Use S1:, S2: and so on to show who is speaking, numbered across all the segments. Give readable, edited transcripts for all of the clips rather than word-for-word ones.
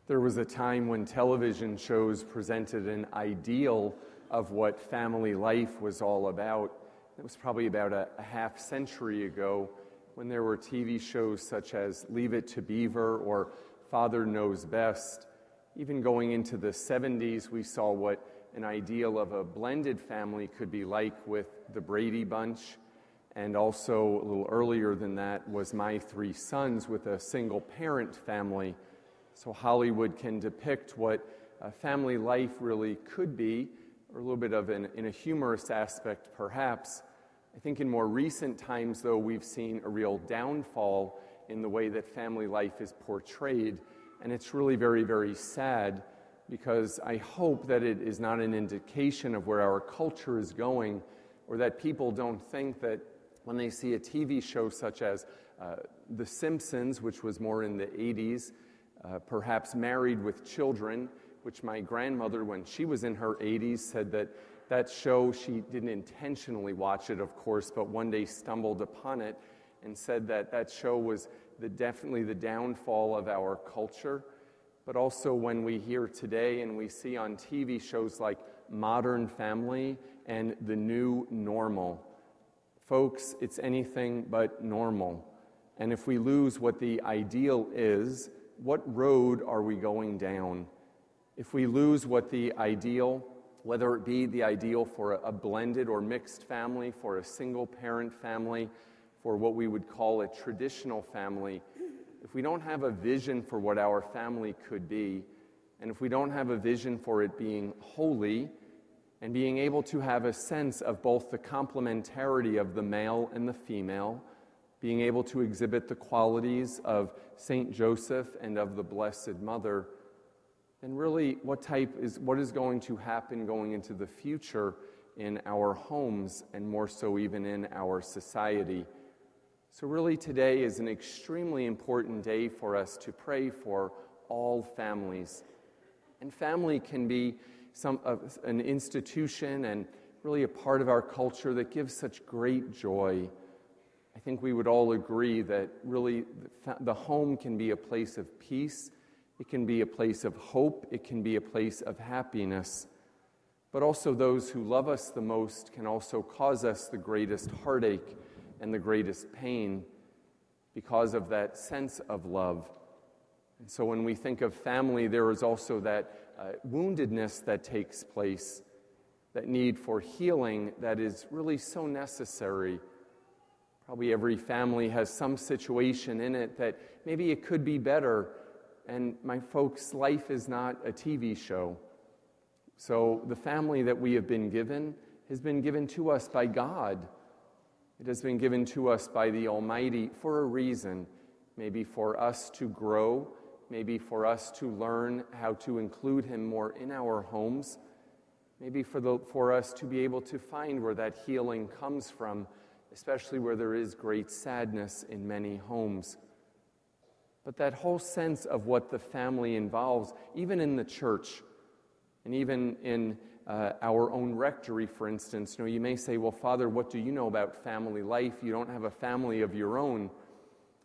S1: There was a time when television shows presented an ideal of what family life was all about. It was probably about a half century ago when there were TV shows such as Leave It to Beaver or Father Knows Best. Even going into the 70s, we saw what an ideal of a blended family could be like with the Brady Bunch. And also a little earlier than that was My Three Sons with a single-parent family. So Hollywood can depict what family life really could be, or a little bit of in a humorous aspect perhaps. I think in more recent times, though, we've seen a real downfall in the way that family life is portrayed, and it's really very, very sad, because I hope that it is not an indication of where our culture is going, or that people don't think that when they see a TV show such as The Simpsons, which was more in the 80s, perhaps Married with Children, which my grandmother, when she was in her 80s, said that show, she didn't intentionally watch it, of course, but one day stumbled upon it and said that show was definitely the downfall of our culture. But also when we hear today and we see on TV shows like Modern Family and The New Normal, folks, it's anything but normal. And if we lose what the ideal is, what road are we going down? If we lose what the ideal, whether it be the ideal for a blended or mixed family, for a single-parent family, for what we would call a traditional family, if we don't have a vision for what our family could be, and if we don't have a vision for it being holy, and being able to have a sense of both the complementarity of the male and the female, being able to exhibit the qualities of Saint Joseph and of the Blessed Mother, then really what is going to happen going into the future in our homes, and more so even in our society. So really today is an extremely important day for us to pray for all families. And family can be an institution and really a part of our culture that gives such great joy. I think we would all agree that really the home can be a place of peace, it can be a place of hope, it can be a place of happiness. But also those who love us the most can also cause us the greatest heartache and the greatest pain because of that sense of love. And so when we think of family, there is also that woundedness that takes place, that need for healing that is really so necessary. Probably every family has some situation in it that maybe it could be better, and my folks, life is not a TV show. So the family that we have been given has been given to us by God. It has been given to us by the Almighty for a reason, maybe for us to grow, maybe for us to learn how to include Him more in our homes, maybe for us to be able to find where that healing comes from, especially where there is great sadness in many homes. But that whole sense of what the family involves, even in the church, and even in our own rectory, for instance, you may say, well, Father, what do you know about family life? You don't have a family of your own.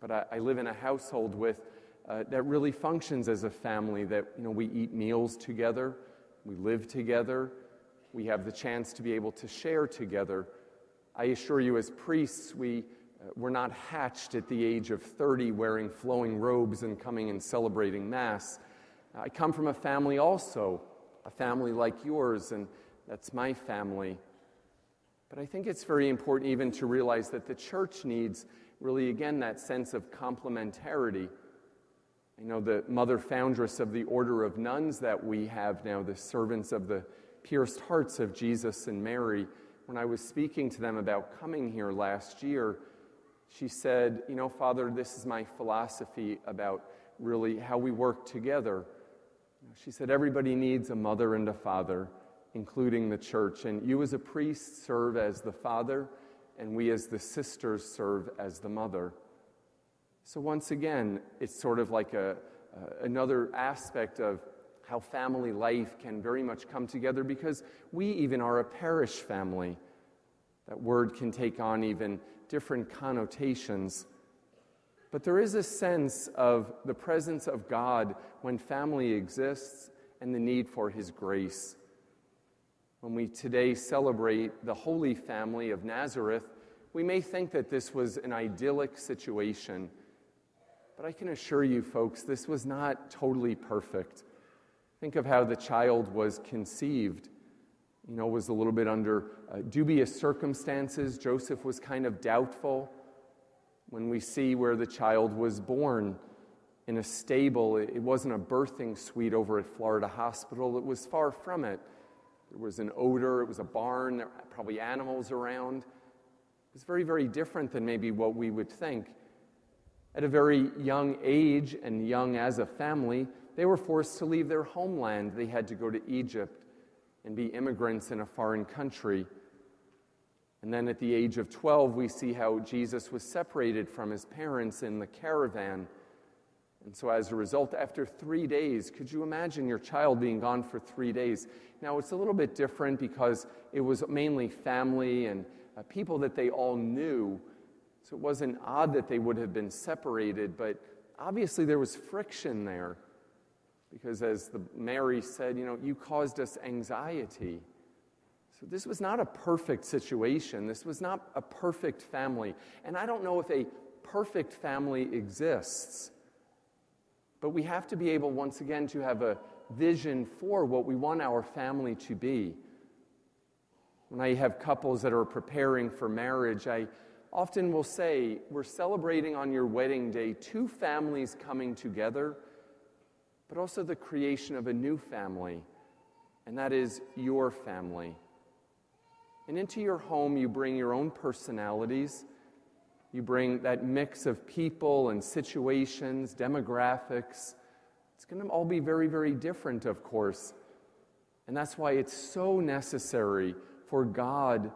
S1: But I live in a household that really functions as a family, that we eat meals together, we live together, we have the chance to be able to share together. I assure you, as priests, we're not hatched at the age of 30 wearing flowing robes and coming and celebrating Mass. I come from a family also, a family like yours, and that's my family. But I think it's very important even to realize that the church needs really, again, that sense of complementarity. I know the mother foundress of the Order of Nuns that we have now, the servants of the pierced hearts of Jesus and Mary, when I was speaking to them about coming here last year, she said, Father, this is my philosophy about really how we work together. She said, everybody needs a mother and a father, including the church, and you as a priest serve as the father, and we as the sisters serve as the mother. So once again, it's sort of like another aspect of how family life can very much come together, because we even are a parish family. That word can take on even different connotations. But there is a sense of the presence of God when family exists and the need for His grace. When we today celebrate the Holy Family of Nazareth, we may think that this was an idyllic situation. But I can assure you, folks, this was not totally perfect. Think of how the child was conceived. Was a little bit under dubious circumstances. Joseph was kind of doubtful. When we see where the child was born in a stable, it wasn't a birthing suite over at Florida Hospital. It was far from it. There was an odor. It was a barn. There were probably animals around. It was very, very different than maybe what we would think. At a very young age, and young as a family, they were forced to leave their homeland. They had to go to Egypt and be immigrants in a foreign country. And then at the age of 12, we see how Jesus was separated from his parents in the caravan. And so as a result, after 3 days, could you imagine your child being gone for 3 days? Now, it's a little bit different because it was mainly family and people that they all knew. So it wasn't odd that they would have been separated, but obviously there was friction there. Because as Mary said, you caused us anxiety. So this was not a perfect situation. This was not a perfect family. And I don't know if a perfect family exists. But we have to be able, once again, to have a vision for what we want our family to be. When I have couples that are preparing for marriage, I often will say, we're celebrating on your wedding day 2 families coming together, but also the creation of a new family, and that is your family. And into your home, you bring your own personalities. You bring that mix of people and situations, demographics. It's going to all be very, very different, of course. And that's why it's so necessary for God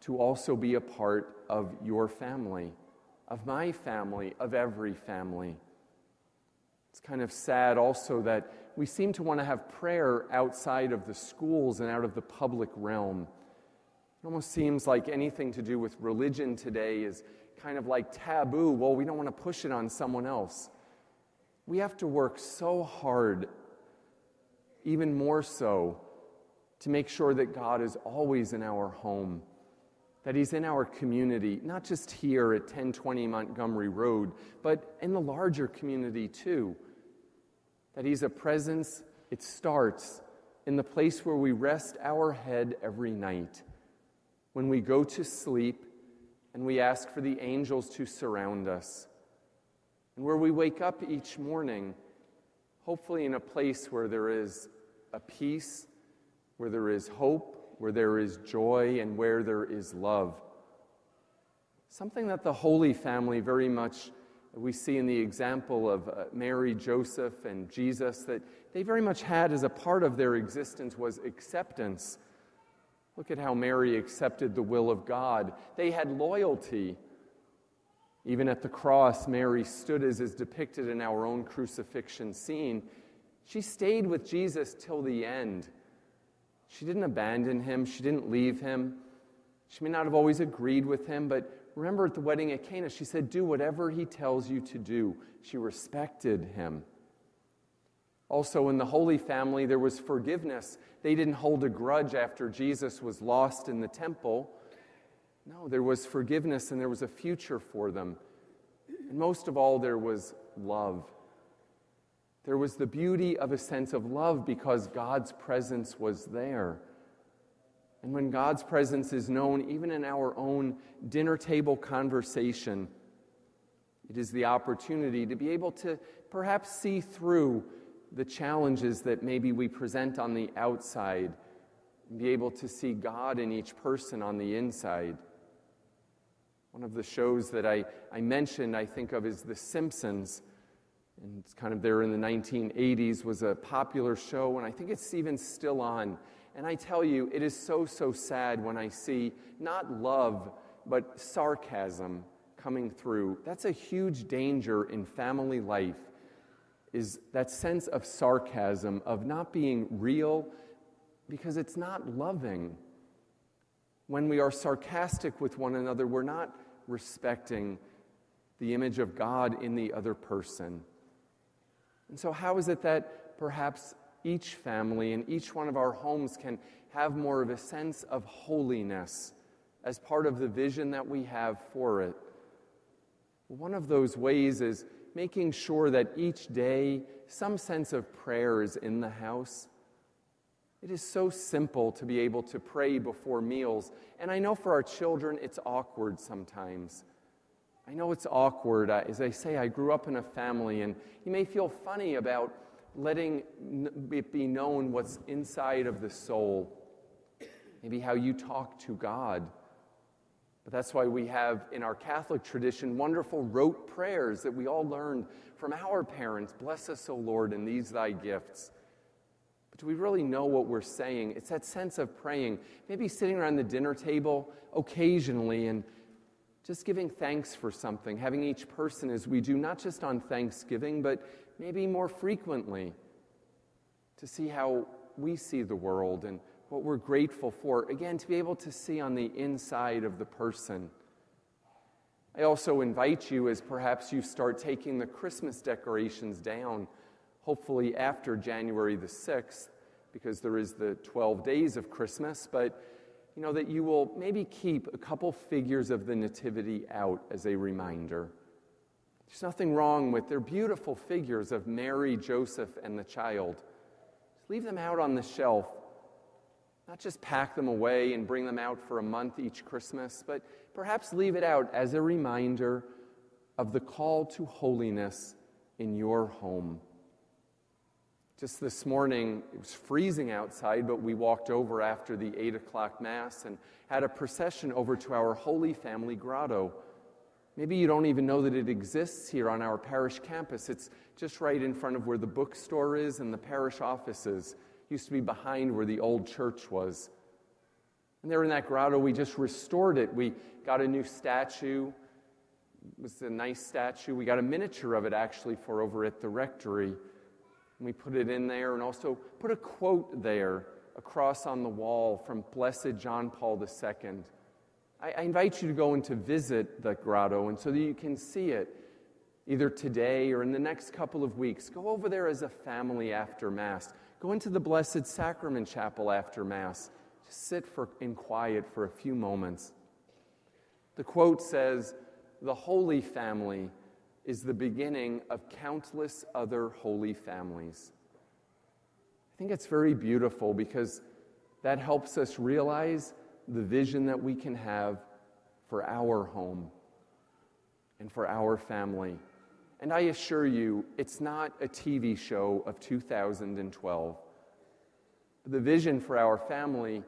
S1: to also be a part of your family, of my family, of every family. It's kind of sad also that we seem to want to have prayer outside of the schools and out of the public realm. It almost seems like anything to do with religion today is kind of like taboo. Well, we don't want to push it on someone else. We have to work so hard, even more so, to make sure that God is always in our home, that He's in our community, not just here at 1020 Montgomery Road, but in the larger community too. That He's a presence, it starts in the place where we rest our head every night, when we go to sleep and we ask for the angels to surround us, and where we wake up each morning, hopefully in a place where there is a peace, where there is hope, where there is joy, and where there is love. Something that the Holy Family very much we see in the example of Mary, Joseph, and Jesus, that they very much had as a part of their existence was acceptance. Look at how Mary accepted the will of God. They had loyalty. Even at the cross, Mary stood as is depicted in our own crucifixion scene. She stayed with Jesus till the end. She didn't abandon him. She didn't leave him. She may not have always agreed with him, but remember at the wedding at Cana, she said, do whatever he tells you to do. She respected him. Also in the Holy Family, there was forgiveness. They didn't hold a grudge after Jesus was lost in the temple. No, there was forgiveness and there was a future for them. And most of all, there was love. There was the beauty of a sense of love because God's presence was there. And when God's presence is known, even in our own dinner table conversation, it is the opportunity to be able to perhaps see through the challenges that maybe we present on the outside and be able to see God in each person on the inside. One of the shows that I mentioned, I think of, is The Simpsons. And it's kind of there in the 1980s, was a popular show, and I think it's even still on. And I tell you, it is so, so sad when I see not love, but sarcasm coming through. That's a huge danger in family life, is that sense of sarcasm, of not being real, because it's not loving. When we are sarcastic with one another, we're not respecting. the image of God in the other person. And so how is it that perhaps each family and each one of our homes can have more of a sense of holiness as part of the vision that we have for it? One of those ways is making sure that each day some sense of prayer is in the house. It is so simple to be able to pray before meals. And I know for our children, it's awkward sometimes. I know it's awkward. As I say, I grew up in a family, and you may feel funny about letting it be known what's inside of the soul. Maybe how you talk to God. But that's why we have, in our Catholic tradition, wonderful rote prayers that we all learned from our parents. Bless us, O Lord, in these thy gifts. But do we really know what we're saying? It's that sense of praying, maybe sitting around the dinner table occasionally and just giving thanks for something, having each person, as we do not just on Thanksgiving, but maybe more frequently, to see how we see the world and what we're grateful for. Again, to be able to see on the inside of the person. I also invite you, as perhaps you start taking the Christmas decorations down, hopefully after January the 6th, because there is the 12 days of Christmas, but that you will maybe keep a couple figures of the Nativity out as a reminder. There's nothing wrong with, they're beautiful figures of Mary, Joseph, and the child. Just leave them out on the shelf. Not just pack them away and bring them out for a month each Christmas, but perhaps leave it out as a reminder of the call to holiness in your home. Just this morning, it was freezing outside, but we walked over after the 8 o'clock Mass and had a procession over to our Holy Family Grotto. Maybe you don't even know that it exists here on our parish campus. It's just right in front of where the bookstore is and the parish offices. It used to be behind where the old church was. And there in that grotto, we just restored it. We got a new statue. It was a nice statue. We got a miniature of it, actually, for over at the rectory. And we put it in there and also put a quote there across on the wall from Blessed John Paul II. I invite you to go and to visit the grotto, and so that you can see it either today or in the next couple of weeks. Go over there as a family after Mass. Go into the Blessed Sacrament Chapel after Mass. Just sit in quiet for a few moments. The quote says, "The Holy Family is the beginning of countless other holy families." I think it's very beautiful because that helps us realize the vision that we can have for our home and for our family. And I assure you, it's not a TV show of 2012. The vision for our family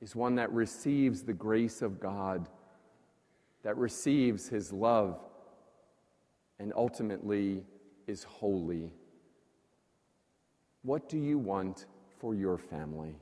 S1: is one that receives the grace of God, that receives His love, and ultimately is holy. What do you want for your family?